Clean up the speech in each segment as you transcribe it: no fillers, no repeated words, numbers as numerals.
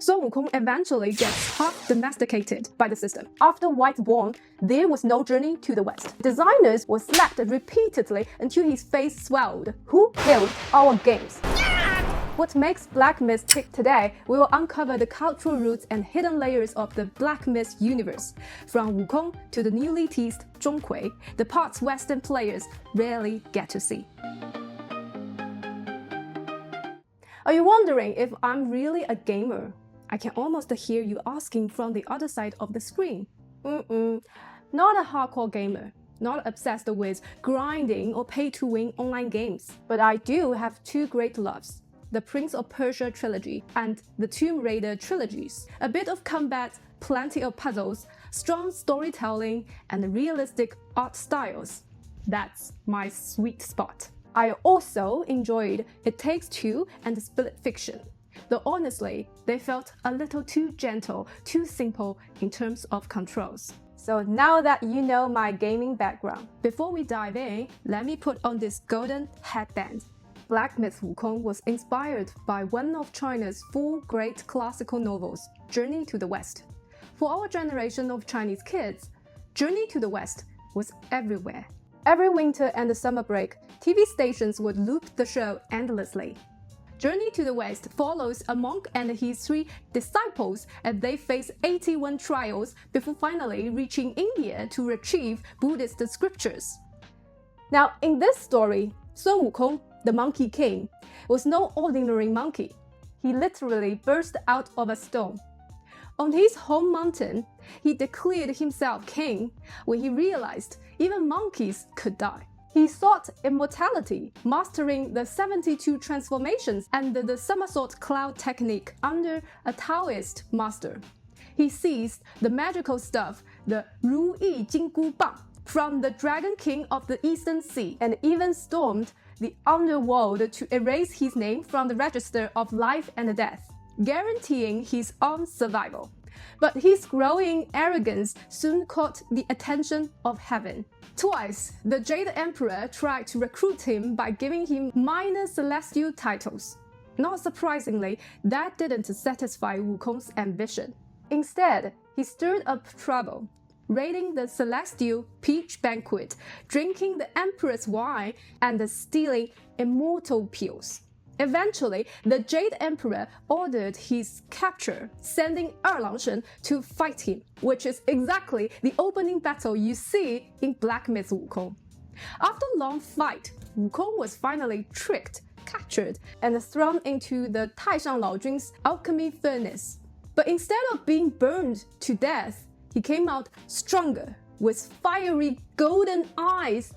Sun Wukong eventually gets half domesticated by the system. After White won, there was no journey to the west. Designers were slapped repeatedly until his face swelled. Who killed our games? What makes Black Myth tick today? We will uncover the cultural roots and hidden layers of the Black Myth universe. From Wukong to the newly teased Zhong, the parts Western players rarely get to see. Are you wondering if I'm really a gamer? I can almost hear you asking from the other side of the screen. Not a hardcore gamer, not obsessed with grinding or pay-to-win online games. But I do have two great loves, the Prince of Persia trilogy and the Tomb Raider trilogies. A bit of combat, plenty of puzzles, strong storytelling, and realistic art styles. That's my sweet spot. I also enjoyed It Takes Two and Split Fiction, though honestly, they felt a little too gentle, too simple in terms of controls. So now that you know my gaming background, before we dive in, let me put on this golden headband. Black Myth Wukong was inspired by one of China's four great classical novels, Journey to the West. For our generation of Chinese kids, Journey to the West was everywhere. Every winter and summer break, TV stations would loop the show endlessly. Journey to the West follows a monk and his three disciples as they face 81 trials before finally reaching India to retrieve Buddhist scriptures. Now, in this story, Sun Wukong, the Monkey King, was no ordinary monkey. He literally burst out of a stone. On his home mountain, he declared himself king when he realized even monkeys could die. He sought immortality, mastering the 72 transformations and the somersault cloud technique under a Taoist master. He seized the magical stuff, the Ru Yi Jinggu Bang, from the Dragon King of the Eastern Sea, and even stormed the underworld to erase his name from the register of life and death, guaranteeing his own survival. But his growing arrogance soon caught the attention of heaven. Twice, the Jade Emperor tried to recruit him by giving him minor celestial titles. Not surprisingly, that didn't satisfy Wukong's ambition. Instead, he stirred up trouble, raiding the celestial peach banquet, drinking the emperor's wine, and stealing immortal pills. Eventually, the Jade Emperor ordered his capture, sending Erlangshen to fight him, which is exactly the opening battle you see in Black Myth Wukong. After a long fight, Wukong was finally tricked, captured, and thrown into the Taishang Laojun's alchemy furnace. But instead of being burned to death, he came out stronger, with fiery golden eyes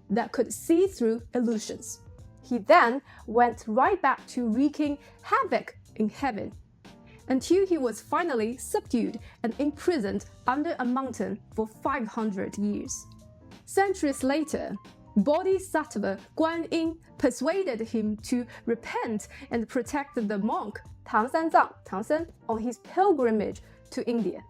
that could see through illusions. He then went right back to wreaking havoc in heaven, until he was finally subdued and imprisoned under a mountain for 500 years. Centuries later, Bodhisattva Guan Yin persuaded him to repent and protect the monk Tang Sen on his pilgrimage to India.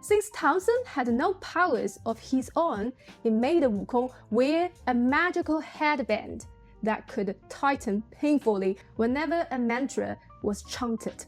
Since Tang Sen had no powers of his own, he made Wukong wear a magical headband that could tighten painfully whenever a mantra was chanted.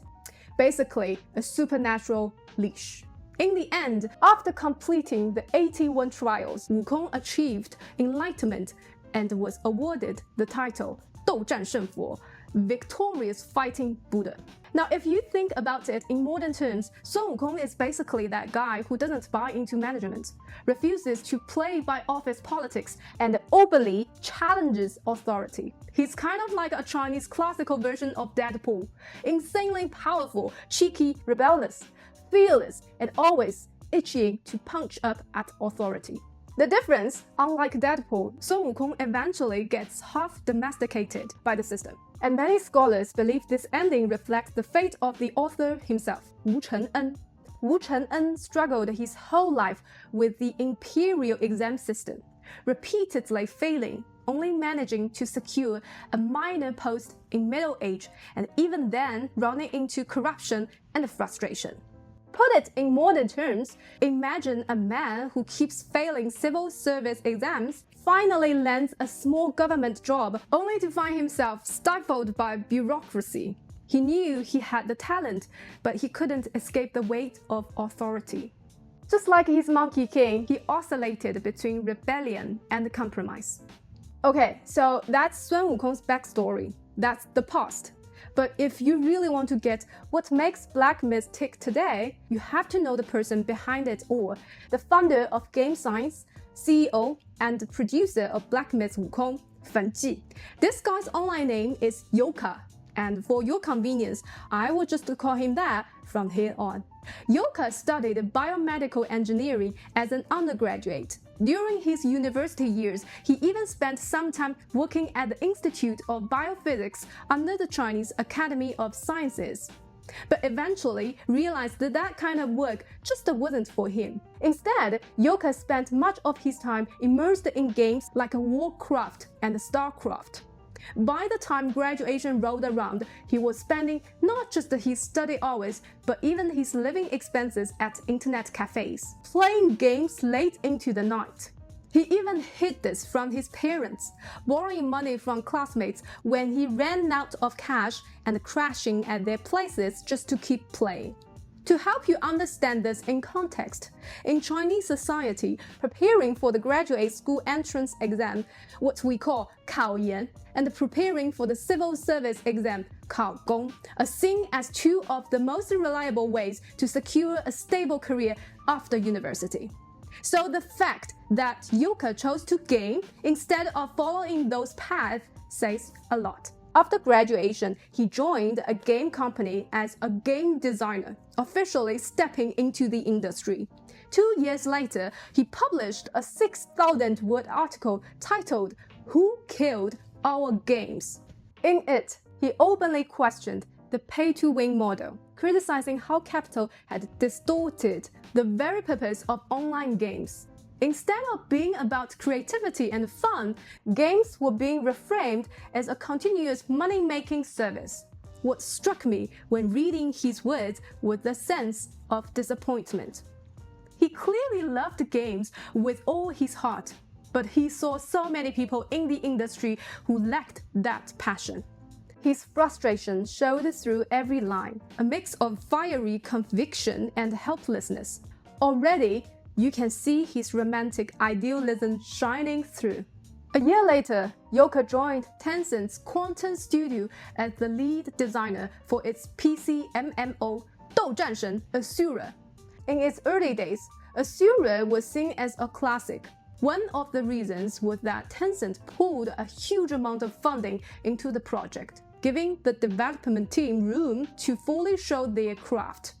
Basically, a supernatural leash. In the end, after completing the 81 trials, Wukong achieved enlightenment and was awarded the title 斗战胜佛, victorious fighting Buddha. Now, if you think about it in modern terms, Sun Wukong is basically that guy who doesn't buy into management, refuses to play by office politics, and openly challenges authority. He's kind of like a Chinese classical version of Deadpool, insanely powerful, cheeky, rebellious, fearless, and always itching to punch up at authority. The difference, unlike Deadpool, Sun Wukong eventually gets half domesticated by the system. And many scholars believe this ending reflects the fate of the author himself, Wu Cheng'en. Wu Cheng'en struggled his whole life with the imperial exam system, repeatedly failing, only managing to secure a minor post in middle age, and even then running into corruption and frustration. Put it in modern terms, imagine a man who keeps failing civil service exams, finally lands a small government job only to find himself stifled by bureaucracy. He knew he had the talent, but he couldn't escape the weight of authority. Just like his Monkey King, he oscillated between rebellion and compromise. Okay, so that's Sun Wukong's backstory. That's the past. But if you really want to get what makes Black Myth tick today, you have to know the person behind it all, the founder of Game Science, CEO, and producer of Black Myth Wukong, Feng. This guy's online name is Yocar, and for your convenience, I will just call him that from here on. Yocar studied biomedical engineering as an undergraduate. During his university years, he even spent some time working at the Institute of Biophysics under the Chinese Academy of Sciences, but eventually realized that that kind of work just wasn't for him. Instead, Yocar spent much of his time immersed in games like Warcraft and StarCraft. By the time graduation rolled around, he was spending not just his study hours, but even his living expenses at internet cafes, playing games late into the night. He even hid this from his parents, borrowing money from classmates when he ran out of cash and crashing at their places just to keep playing. To help you understand this in context, in Chinese society, preparing for the graduate school entrance exam, what we call 考研, and preparing for the civil service exam, 考公, are seen as two of the most reliable ways to secure a stable career after university. So the fact that Yocar chose to game instead of following those paths says a lot. After graduation, he joined a game company as a game designer, officially stepping into the industry. 2 years later, he published a 6,000-word article titled, "Who Killed Our Games?" In it, he openly questioned the pay-to-win model, criticizing how capital had distorted the very purpose of online games. Instead of being about creativity and fun, games were being reframed as a continuous money-making service. What struck me when reading his words was the sense of disappointment. He clearly loved games with all his heart, but he saw so many people in the industry who lacked that passion. His frustration showed through every line, a mix of fiery conviction and helplessness. Already, you can see his romantic idealism shining through. A year later, Yocar joined Tencent's Quantum Studio as the lead designer for its PC MMO 斗战神 Asura. In its early days, Asura was seen as a classic. One of the reasons was that Tencent pulled a huge amount of funding into the project, giving the development team room to fully show their craft.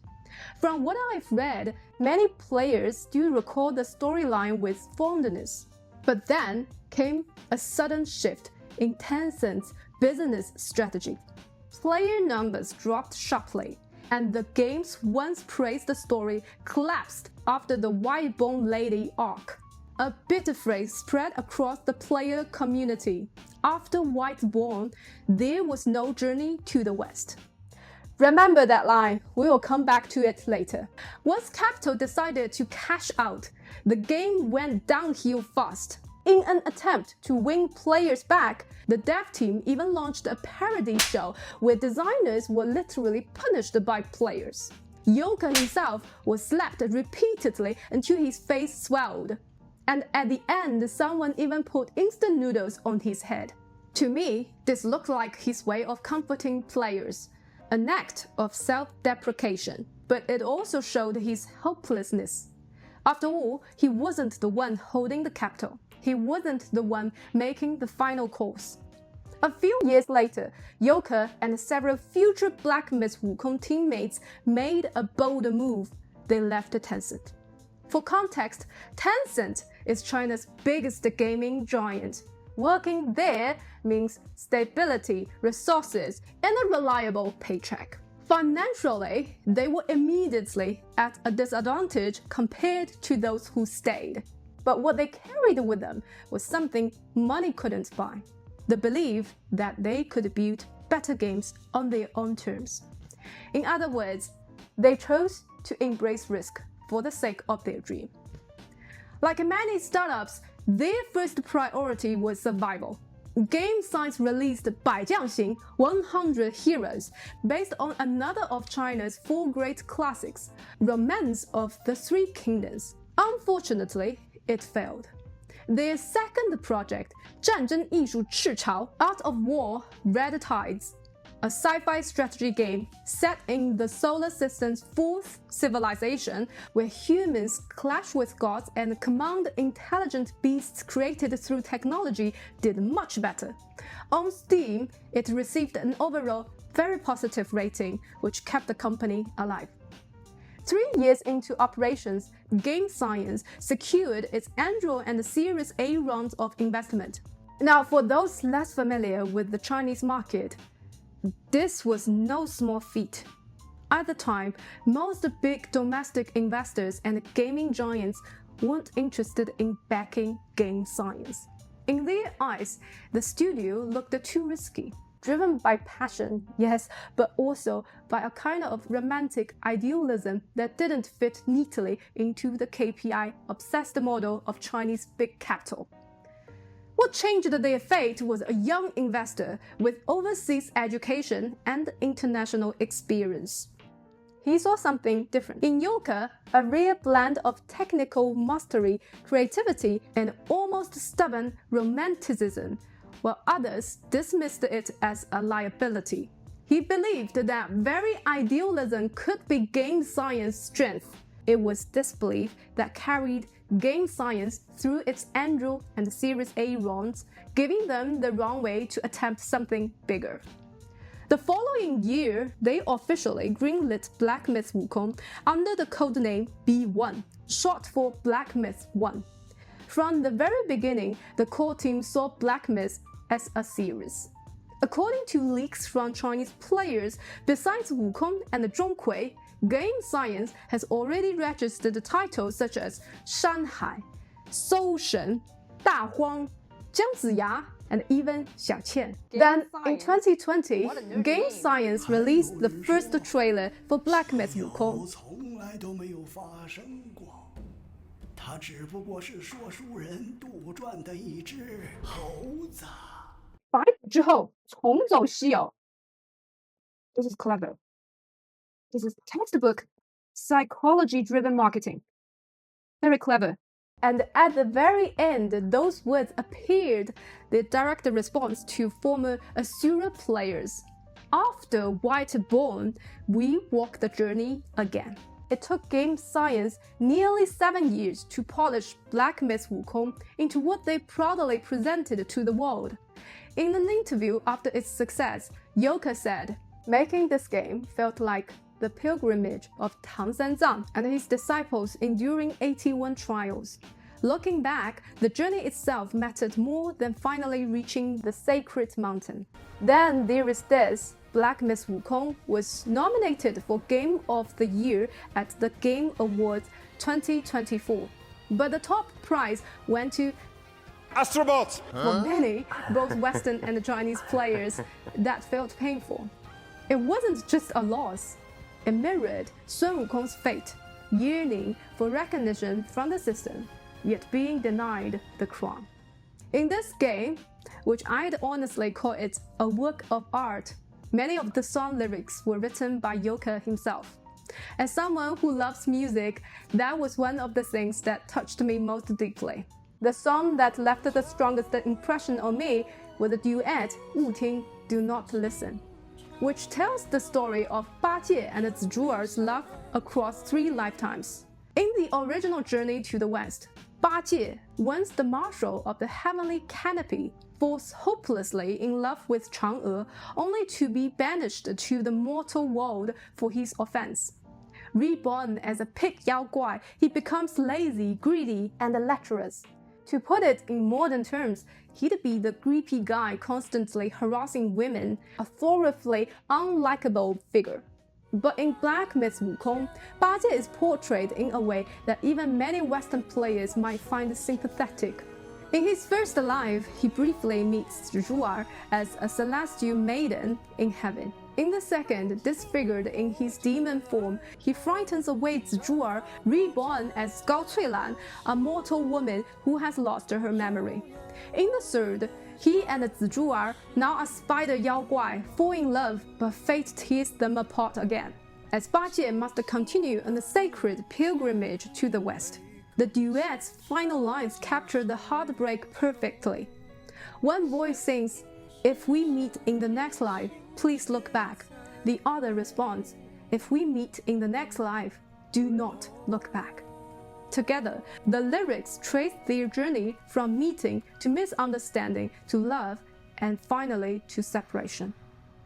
From what I've read, many players still recall the storyline with fondness. But then came a sudden shift in Tencent's business strategy. Player numbers dropped sharply, and the game's once praised story collapsed after the White-Bone Lady arc. A bitter phrase spread across the player community. After White-Bone, there was no journey to the West. Remember that line, we will come back to it later. Once Capital decided to cash out, the game went downhill fast. In an attempt to win players back, the dev team even launched a parody show where designers were literally punished by players. Yocar himself was slapped repeatedly until his face swelled. And at the end, someone even put instant noodles on his head. To me, this looked like his way of comforting players. An act of self-deprecation, but it also showed his helplessness. After all, he wasn't the one holding the capital. He wasn't the one making the final calls. A few years later, Yocar and several future Black Myth Wukong teammates made a bold move. They left Tencent. For context, Tencent is China's biggest gaming giant. Working there means stability, resources, and a reliable paycheck. Financially, they were immediately at a disadvantage compared to those who stayed. But what they carried with them was something money couldn't buy: the belief that they could build better games on their own terms. In other words, they chose to embrace risk for the sake of their dream. Like many startups, their first priority was survival. Game Science released 百将行 100 Heroes, based on another of China's 4 great classics, Romance of the Three Kingdoms. Unfortunately, it failed. Their second project, 战争艺术赤潮 Art of War, Red Tides, a sci-fi strategy game set in the solar system's 4th civilization, where humans clash with gods and command intelligent beasts created through technology, did much better. On Steam, it received an overall very positive rating, which kept the company alive. 3 years into operations, Game Science secured its annual and Series A rounds of investment. Now, for those less familiar with the Chinese market, this was no small feat. At the time, most big domestic investors and gaming giants weren't interested in backing Game Science. In their eyes, the studio looked too risky. Driven by passion, yes, but also by a kind of romantic idealism that didn't fit neatly into the KPI-obsessed model of Chinese big capital. What changed their fate was a young investor with overseas education and international experience. He saw something different. In Yocar, a rare blend of technical mastery, creativity, and almost stubborn romanticism, while others dismissed it as a liability. He believed that very idealism could be Game Science's strength. It was this belief that carried Game Science through its annual and Series A rounds, giving them the runway to attempt something bigger. The following year, they officially greenlit Black Myth Wukong under the codename B1, short for Black Myth 1. From the very beginning, the core team saw Black Myth as a series. According to leaks from Chinese players, besides Wukong and Zhong, Game Science has already registered titles such as Shanhai, Soushen, Dahuang, Jiangziya, and even Xiaqian. Then, in 2020, Game Science released the first trailer for Black Myth Wukong. 他只不过是说书人杜撰的一只猴子。白骨之后重走西游。This is clever. This is textbook psychology-driven marketing. Very clever. And at the very end, those words appeared the direct response to former Asura players. After White Born, we walk the journey again. It took Game Science nearly 7 years to polish Black Myth Wukong into what they proudly presented to the world. In an interview after its success, Yocar said, "Making this game felt like the pilgrimage of Tang Sanzang and his disciples enduring 81 trials. Looking back, the journey itself mattered more than finally reaching the sacred mountain." Then there is this. Black Myth Wukong was nominated for Game of the Year at the Game Awards 2024. But the top prize went to Astrobot! For many, both Western and Chinese players, that felt painful. It wasn't just a loss. It mirrored Sun Wukong's fate, yearning for recognition from the system, yet being denied the crown. In this game, which I'd honestly call it a work of art, many of the song lyrics were written by Yocar himself. As someone who loves music, that was one of the things that touched me most deeply. The song that left the strongest impression on me was the duet "Wu Ting, Do Not Listen," which tells the story of Bajie and Zhu's love across 3 lifetimes. In the original Journey to the West, Bajie, once the marshal of the heavenly canopy, falls hopelessly in love with Chang'e, only to be banished to the mortal world for his offense. Reborn as a pig Yao Guai, he becomes lazy, greedy, and lecherous. To put it in modern terms, he'd be the creepy guy constantly harassing women, a thoroughly unlikable figure. But in Black Myth Wukong, Bajie is portrayed in a way that even many Western players might find sympathetic. In his first life, he briefly meets Zhu as a celestial maiden in heaven. In the second, disfigured in his demon form, he frightens away Zhong, reborn as Gao Cuilan, a mortal woman who has lost her memory. In the third, he and Zhong, now a spider Yaoguai, fall in love, but fate tears them apart again, as Bajie must continue on the sacred pilgrimage to the west. The duet's final lines capture the heartbreak perfectly. One voice sings, "If we meet in the next life, please look back." The other responds, "If we meet in the next life, do not look back." Together, the lyrics trace their journey from meeting to misunderstanding to love and finally to separation.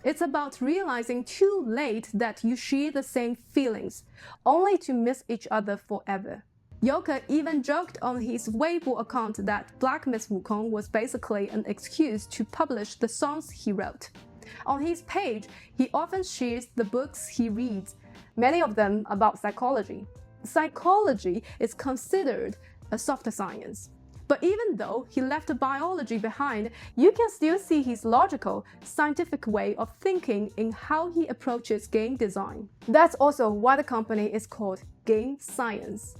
It's about realizing too late that you share the same feelings, only to miss each other forever. Yocar even joked on his Weibo account that Black Myth Wukong was basically an excuse to publish the songs he wrote. On his page, he often shares the books he reads, many of them about psychology. Psychology is considered a soft science. But even though he left biology behind, you can still see his logical, scientific way of thinking in how he approaches game design. That's also why the company is called Game Science.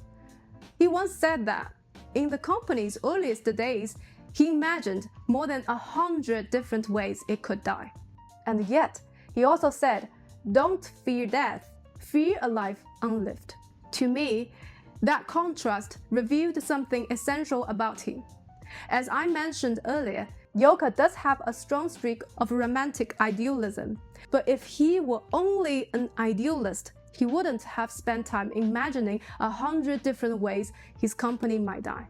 He once said that, in the company's earliest days, he imagined more than 100 different ways it could die. And yet, he also said, "Don't fear death, fear a life unlived." To me, that contrast revealed something essential about him. As I mentioned earlier, Yocar does have a strong streak of romantic idealism, but if he were only an idealist, he wouldn't have spent time imagining 100 different ways his company might die.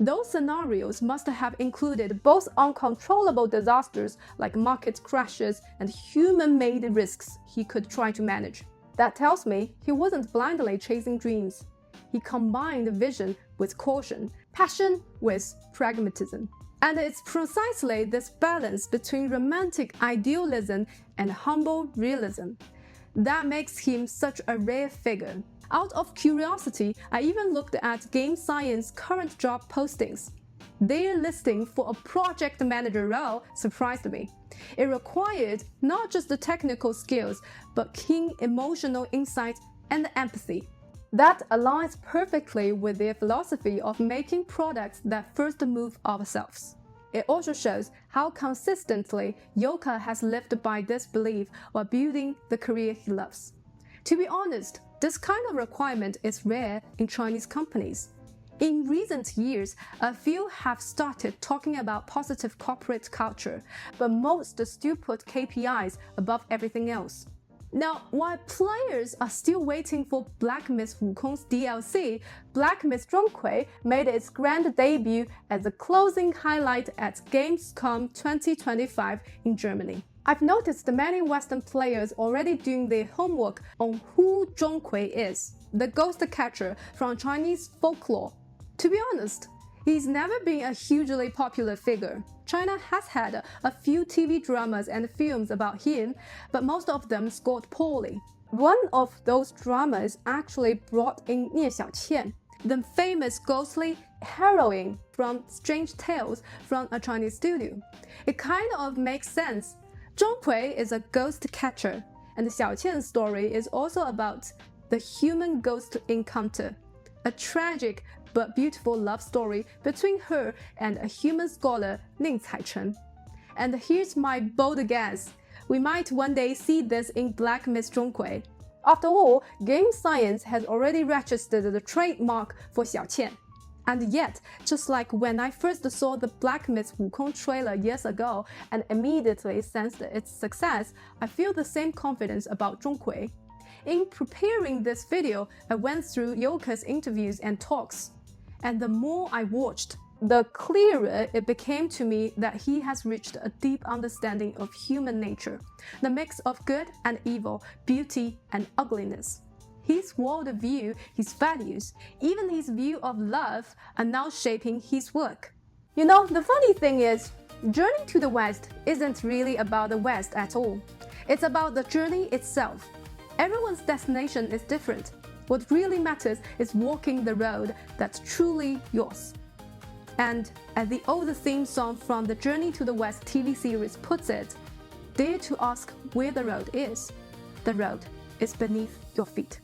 Those scenarios must have included both uncontrollable disasters like market crashes and human-made risks he could try to manage. That tells me he wasn't blindly chasing dreams. He combined vision with caution, passion with pragmatism. And it's precisely this balance between romantic idealism and humble realism that makes him such a rare figure. Out of curiosity, I even looked at Game Science's current job postings. Their listing for a project manager role surprised me. It required not just the technical skills, but keen emotional insight and empathy. That aligns perfectly with their philosophy of making products that first move ourselves. It also shows how consistently Yocar has lived by this belief while building the career he loves. To be honest, this kind of requirement is rare in Chinese companies. In recent years, a few have started talking about positive corporate culture, but most still put KPIs above everything else. Now, while players are still waiting for Black Myth Wukong's DLC, Black Myth Zhong made its grand debut as the closing highlight at Gamescom 2025 in Germany. I've noticed many Western players already doing their homework on who Zhong is, the ghost catcher from Chinese folklore. To be honest, he's never been a hugely popular figure. China has had a few TV dramas and films about him, but most of them scored poorly. One of those dramas actually brought in Nie Xiaoqian, the famous ghostly heroine from Strange Tales from a Chinese studio. It kind of makes sense. Zhong is a ghost catcher, and Xiaoqian's story is also about the human-ghost encounter, a tragic but beautiful love story between her and a human scholar, Ning Caichen. And here's my bold guess. We might one day see this in Black Myth Zhong. After all, Game Science has already registered the trademark for Xiaoqian. And yet, just like when I first saw the Black Myth Wukong trailer years ago and immediately sensed its success, I feel the same confidence about Zhong. In preparing this video, I went through Yocar's interviews and talks. And the more I watched, the clearer it became to me that he has reached a deep understanding of human nature, the mix of good and evil, beauty and ugliness. His worldview, his values, even his view of love are now shaping his work. You know, the funny thing is, Journey to the West isn't really about the West at all. It's about the journey itself. Everyone's destination is different. What really matters is walking the road that's truly yours. And as the old theme song from the Journey to the West TV series puts it, Dare to ask where the road is. The road is beneath your feet.